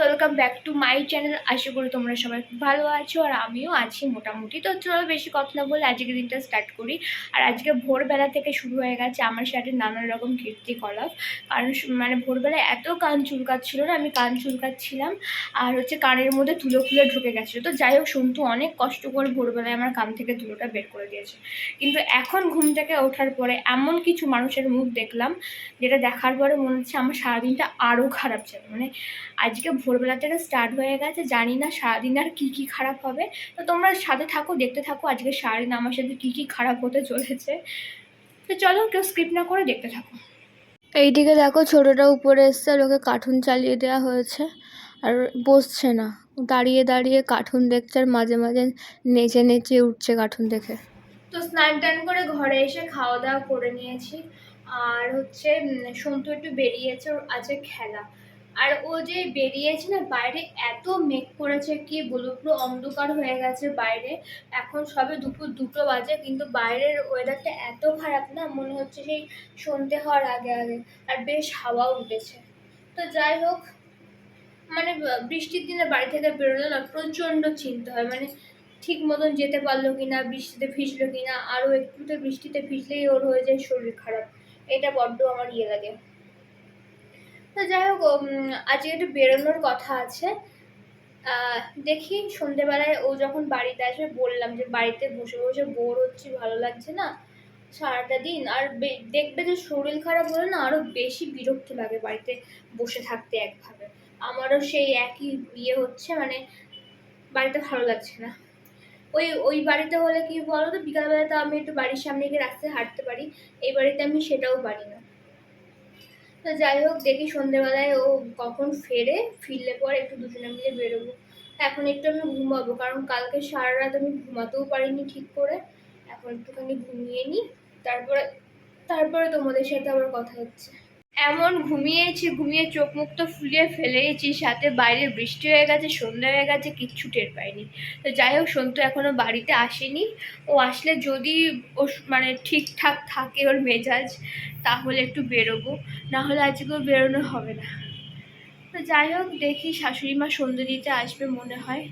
Welcome back to my channel. আশা করি তোমরা সবাই খুব ভালো আছো আর আমিও আছি মোটামুটি। তো চলো বেশি কথা না বলে আজকে দিনটা স্টার্ট করি। আর আজকে ভোরবেলা থেকে শুরু হয়ে গেছে আমার সাথে নানান রকম কীর্তিকলাপ। কারণ মানে ভোরবেলা এত কান চুলকাচ্ছিল না, আমি কান চুলকাচ্ছিলাম আর কানের মধ্যে তুলো ফুলে ঢুকে গেছিলো। তো যাই হোক, সন্তু অনেক কষ্ট করে ভোরবেলায় আমার কান থেকে তুলোটা বের করে দিয়েছে। কিন্তু এখন ঘুম থেকে ওঠার পরে এমন কিছু মানুষের মুখ দেখলাম, যেটা দেখার পরে মনে হচ্ছে আমার সারাদিনটা আরও খারাপ যাবে। মানে আজকে ভোরবেলা থেকে স্টার্ট হয়ে গেছে, জানি না সারাদিন আর কী কী খারাপ হবে। তো তোমরা সাথে থাকো, দেখতে থাকো আজকে সারাদিন আমার সাথে কী কী খারাপ হতে চলেছে। তো চলো, কেউ স্কিপ না করে দেখতে থাকো। এইদিকে দেখো, ছোটোটা উপরে এসছে আর ওকে কার্টুন চালিয়ে দেওয়া হয়েছে। আর বসছে না, দাঁড়িয়ে দাঁড়িয়ে কার্টুন দেখছে আর মাঝে মাঝে নেচে নেচে উঠছে কার্টুন দেখে। তো স্নান টান করে ঘরে এসে খাওয়া দাওয়া করে নিয়েছি। আর সন্তু একটু বেরিয়েছে, ওর আছে খেলা। আর ও যে বেরিয়েছে না, বাইরে এত মেঘ করেছে কি বলবো, পুরো অন্ধকার হয়ে গেছে বাইরে। এখন সবে দুপুর 2টো বাজে, কিন্তু বাইরের ওয়েদারটা এত খারাপ না, মনে হচ্ছে সেই সন্ধে হওয়ার আগে আগে। আর বেশ হাওয়াও উঠেছে। তো যাই হোক, মানে বৃষ্টির দিনে বাড়ি থেকে বেরোলে না প্রচণ্ড চিন্তা হয়। মানে ঠিক মতন যেতে পারলো কিনা, বৃষ্টিতে ভিজলো কিনা, আরও একটুতে বৃষ্টিতে ভিজলেই ওর হয়ে যায় শরীর খারাপ। এটা বড্ড আমার ইয়ে লাগে। তো যাই হোক, আজকে একটু বেরোনোর কথা আছে। দেখি সন্ধেবেলায় ও যখন বাড়িতে আসবে, বললাম যে বাড়িতে বসে বসে বোর হচ্ছি, ভালো লাগছে না সারাটা দিন। আর দেখবে যে শরীর খারাপ হলে না আরো বেশি বিরক্ত লাগে বাড়িতে বসে থাকতে একভাবে। আমারও সেই একই ইয়ে হচ্ছে, মানে বাড়িতে ভালো লাগছে না। ওই বাড়িতে হলে কি বলো তো, বিকালবেলা তো আমি একটু বাড়ির সামনে গিয়ে রাস্তায় হাঁটতে পারি, এই বাড়িতে আমি সেটাও পারি না। তো যাই হোক, দেখি সন্ধ্যেবেলায় ও কখন ফিরলে পরে একটু দুজনে মিলে বেরোবো। এখন একটু আমি ঘুমাবো, কারণ কালকে সারা রাত আমি ঘুমাতেও পারিনি ঠিক করে। এখন একটুখানি ঘুমিয়ে নিই, তারপরে তারপরে তোমাদের সাথে আবার কথা হচ্ছে। এমন ঘুমিয়েছি, ঘুমিয়ে চোখ মুখ তো ফুলিয়ে ফেলেইছি, সাথে বাইরে বৃষ্টি হয়ে গেছে, সন্ধ্যা হয়ে গেছে, কিচ্ছু টের পাইনি। তো যাই হোক, সন্তু এখনো বাড়িতে আসেনি। ও আসলে যদি ও মানে ঠিকঠাক থাকে ওর মেজাজ, তাহলে একটু বেরোবো, না হলে আজকেও বেরোনো হবে না। তো যাই হোক, দেখি শাশুড়ি মা সন্ধ্যে দিতে আসবে মনে হয়।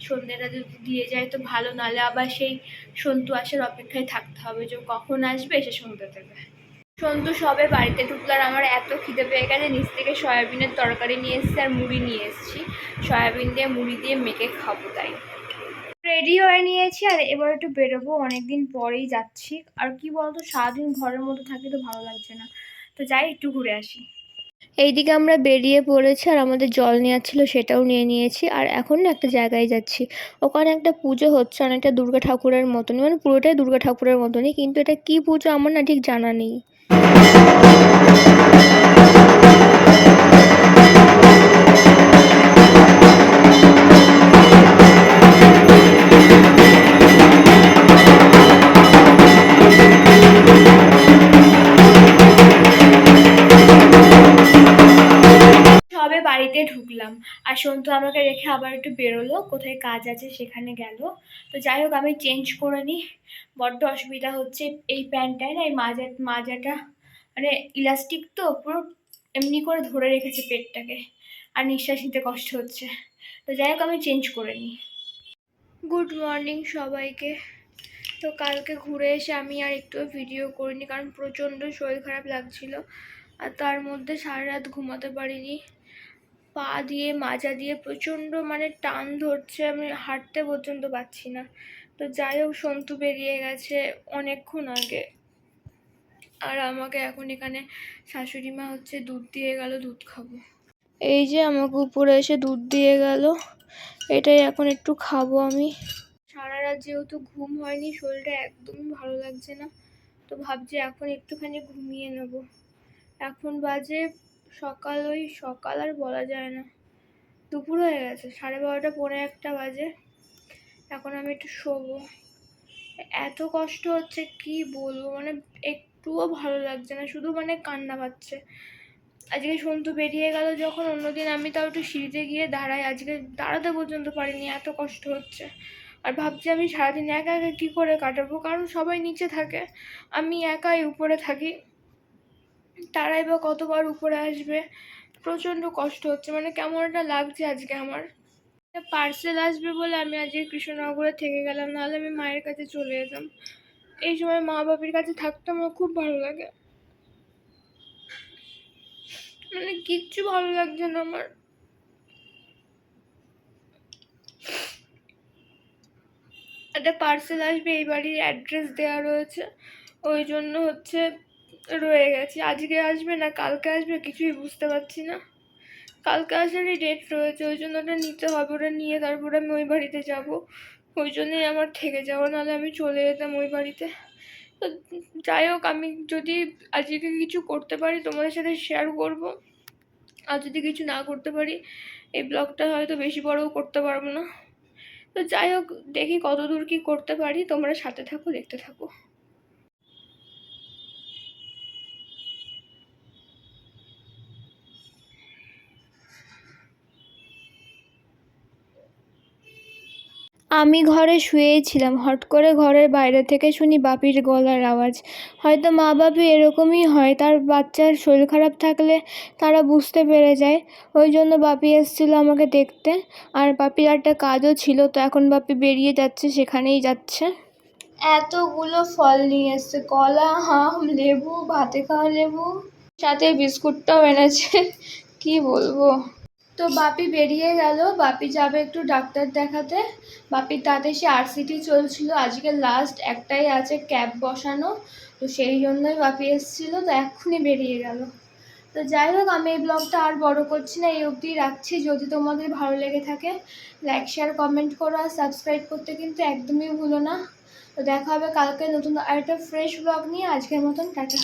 সন্ধ্যেটা যদি দিয়ে যায় তো ভালো, নাহলে আবার সেই সন্তু আসার অপেক্ষায় থাকতে হবে যে কখন আসবে এসে সন্ধ্যে দেবে। সন্তু সবে বাড়িতে ঢুকলো আর আমার এত খিদে পেয়ে গেছে, নিচ থেকে সয়াবিনের তরকারি নিয়ে এসেছি আর মুড়ি নিয়ে এসেছি। সয়াবিন দিয়ে মুড়ি দিয়ে মেখে খাবো, তাই রেডি হয়ে নিয়েছি। আর এবার একটু বেরোবো, অনেকদিন পরেই যাচ্ছি। আর কি বলতো, সারাদিন ঘরের মধ্যে থাকি তো ভালো লাগছে না। তো যাই একটু ঘুরে আসি। এইদিকে আমরা বেরিয়ে পড়েছি, আর আমাদের জল নেওয়ার ছিল সেটাও নিয়ে নিয়েছি। আর এখন একটা জায়গায় যাচ্ছি, ওখানে একটা পুজো হচ্ছে, অনেকটা দুর্গা ঠাকুরের মতনই, মানে পুরোটাই দুর্গা ঠাকুরের মতনই, কিন্তু এটা কি পুজো আমার না ঠিক জানা নেই। সবে বাড়িতে ঢুকলাম, আর সন্তু আমাকে রেখে আবার একটু বেরোলো, কোথায় কাজ আছে সেখানে গেল। তো যাই হোক, আমি চেঞ্জ করে নিই, বড্ড অসুবিধা হচ্ছে। এই প্যান্টটায় না এই মাজাটা মানে ইলাস্টিক তো পুরো এমনি করে ধরে রেখেছে পেটটাকে, আর নিঃশ্বাস নিতে কষ্ট হচ্ছে। তো যাই হোক, আমি চেঞ্জ করে নিই। গুড মর্নিং সবাইকে। তো কালকে ঘুরে এসে আমি আর একটু ভিডিও করিনি, কারণ প্রচণ্ড শরীর খারাপ লাগছিল। আর তার মধ্যে সারা রাত ঘুমাতে পারিনি, পা দিয়ে মাজা দিয়ে প্রচণ্ড মানে টান ধরছে, আমি হাঁটতে পর্যন্ত পারছি না। তো যাই হোক, সন্তু বেরিয়ে গেছে অনেকক্ষণ আগে। আর আমাকে এখন এখানে শাশুড়ি মা দুধ দিয়ে গেল, দুধ খাবো। এই যে আমাকে উপরে এসে দুধ দিয়ে গেল, এটাই এখন একটু খাবো আমি। সারা রাত যেহেতু ঘুম হয়নি, শরীরটা একদমই ভালো লাগছে না। তো ভাবছি এখন একটুখানি ঘুমিয়ে নেব। এখন বাজে সকাল আর বলা যায় না, দুপুর হয়ে গেছে, 12:30 পৌনে 1 বাজে। এখন আমি একটু শোবো। এত কষ্ট হচ্ছে কি বলবো, মানে একটুও ভালো লাগছে না, শুধু মানে কান্না পাচ্ছে। আজকে সন্তু বেরিয়ে গেল যখন, অন্যদিন আমি তাও একটু সিঁড়িতে গিয়ে দাঁড়াই, আজকে দাঁড়াতে পর্যন্ত পারিনি, এত কষ্ট হচ্ছে। আর ভাবছি আমি সারাদিন একা একা কী করে কাটাবো, কারণ সবাই নিচে থাকে, আমি একাই উপরে থাকি। তারাই বা কতবার উপরে আসবে, প্রচণ্ড কষ্ট হচ্ছে, মানে কেমন একটা লাগছে আজকে আমার। পার্সেল আসবে বলে আমি আজকে কৃষ্ণনগরে থেকে গেলাম, নাহলে আমি মায়ের কাছে চলে যেতাম। এই সময় মা বাপির কাছে থাকতে আমার খুব ভালো লাগে, মানে কিচ্ছু ভালো লাগছে না আমার। একটা পার্সেল আসবে, এই বাড়ির অ্যাড্রেস দেওয়া রয়েছে, ওই জন্য হচ্ছে রয়ে গেছি। আজকে আসবে না কালকে আসবে কিছুই বুঝতে পারছি না। কালকে আসারই ডেট রয়েছে, ওই জন্য ওটা নিতে হবে, ওটা নিয়ে তারপরে আমি ওই বাড়িতে যাব। ওই জন্যই আমার থেকে যাওয়া, নাহলে আমি চলে যেতাম ওই বাড়িতে। তো যাই হোক, আমি যদি আজকে কিছু করতে পারি তোমাদের সাথে শেয়ার করব, আর যদি কিছু না করতে পারি এই ব্লগটা হয়তো বেশি বড়ও করতে পারবো না। তো যাই হোক, দেখি কতদূর কি করতে পারি, তোমরা সাথে থাকো, দেখতে থাকো। আমি ঘরে শুয়েই ছিলাম, হট করে ঘরের বাইরে থেকে শুনি বাপির গলার আওয়াজ। হয়তো মা বাপি এরকমই হয়, তার বাচ্চার শরীর খারাপ থাকলে তারা বুঝতে পেরে যায়। ওই জন্য বাপি এসেছিলো আমাকে দেখতে, আর বাপির একটা কাজও ছিল, তো এখন বাপি বেরিয়ে যাচ্ছে, সেখানেই যাচ্ছে। এতগুলো ফল নিয়ে এসছে, কলা, আম, লেবু, ভাতে খাওয়া লেবু, সাথে বিস্কুটটাও এনেছে। কি বলবো। তো বাপি বেরিয়ে গেল, বাপি যাবে একটু ডাক্তার দেখাতে। বাপির তাতে সে আরসিটি চলছিল, আজকে লাস্ট একটাই আছে ক্যাব বসানো, তো সেই জন্যই বাপি এসেছিল, তো এক্ষুনি বেরিয়ে গেল। তো যাই হোক, আমি এই ব্লগটা আর বড় করছি না, এই অবধি রাখছি। যদি তোমাদের ভালো লেগে থাকে লাইক শেয়ার কমেন্ট করো, আর সাবস্ক্রাইব করতে কিন্তু একদমই ভুলো না। তো দেখা হবে কালকে নতুন আরেকটা ফ্রেশ ব্লগ নিয়ে। আজকের মতন টাটা।